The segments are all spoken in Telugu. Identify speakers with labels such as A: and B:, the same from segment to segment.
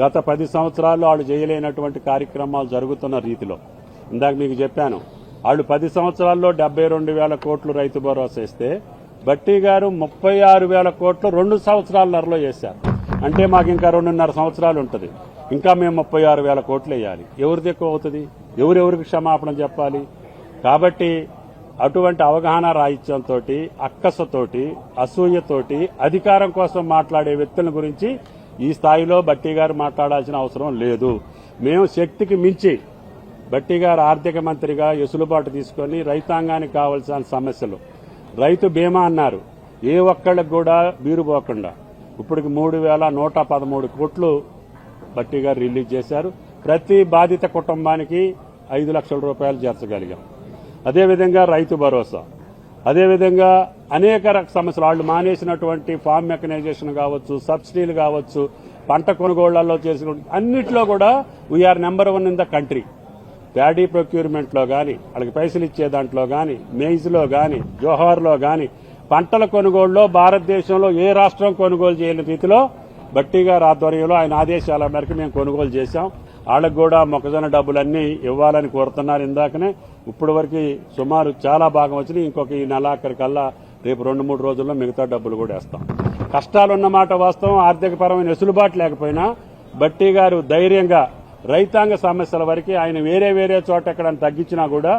A: గత 10 సంవత్సరాల్లో వాళ్ళు చేయలేనటువంటి కార్యక్రమాలు జరుగుతున్న రీతిలో ఇందాక మీకు చెప్పాను. వాళ్ళు 10 సంవత్సరాల్లో 72,000 కోట్లు రైతు భరోసా ఇస్తే బట్టి గారు 36,000 కోట్లు 2 సంవత్సరాలన్నరలో చేశారు. అంటే మాకు ఇంకా 2.5 సంవత్సరాలు ఉంటుంది. ఇంకా మేము 36,000 కోట్లు వేయాలి. ఎవరిది ఎక్కువ అవుతుంది? ఎవరెవరికి క్షమాపణ చెప్పాలి? కాబట్టి అటువంటి అవగాహన రాహిత్యంతో, అక్కసతోటి, అసూయతోటి అధికారం కోసం మాట్లాడే వ్యక్తుల గురించి ఈ స్థాయిలో బట్టి గారు మాట్లాడాల్సిన అవసరం లేదు. మేము శక్తికి మించి బట్టి గారు ఆర్థిక మంత్రిగా వెసులుబాటు తీసుకుని రైతాంగానికి కావాల్సిన సమస్యలు, రైతు బీమా అన్నారు, ఏ ఒక్కళ్ళకి కూడా బీరుపోకుండా ఇప్పటికి 3,113 కోట్లు బట్టి గారు రిలీజ్ చేశారు. ప్రతి బాధిత కుటుంబానికి 5 లక్షల రూపాయలు చేర్చగలిగాం. అదేవిధంగా రైతు భరోసా, అదేవిధంగా అనేక సమస్యలు వాళ్ళు మానేసినటువంటి ఫార్మ్ మెకనైజేషన్ కావచ్చు, సబ్సిడీలు కావచ్చు, పంట కొనుగోళ్లలో చేసిన అన్నిట్లో కూడా we're number 1 in the country. Paddy ప్రొక్యూర్మెంట్లో గాని, వాళ్ళకి పైసలు ఇచ్చే దాంట్లో గాని, మేజ్లో గాని, జోహార్లో గాని, పంటల కొనుగోలులో భారతదేశంలో ఏ రాష్ట్రం కొనుగోలు చేయని రీతిలో బట్టి గారి ఆధ్వర్యంలో ఆయన ఆదేశాల మేరకు మేము కొనుగోలు చేశాం. వాళ్ళకు కూడా మొక్కజొన్న డబ్బులన్నీ ఇవ్వాలని కోరుతున్నారు. ఇందాకనే ఇప్పటి వరకు సుమారు చాలా భాగం వచ్చినాయి. ఇంకొక ఈ నెలాఖరికల్లా రేపు 2-3 రోజుల్లో మిగతా డబ్బులు కూడా వేస్తాం. కష్టాలున్నమాట వాస్తవం. ఆర్థికపరమైన వెసులుబాటు లేకపోయినా బట్టి గారు ధైర్యంగా రైతాంగ సమస్యల వరకు ఆయన వేరే చోట ఎక్కడైనా తగ్గించినా కూడా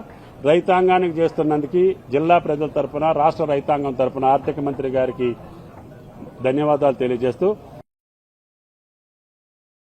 A: రైతాంగానికి చేస్తున్నందుకు జిల్లా ప్రజల తరఫున, రాష్ట్ర రైతాంగం తరఫున ఆర్థిక మంత్రి గారికి ధన్యవాదాలు తెలియజేస్తూ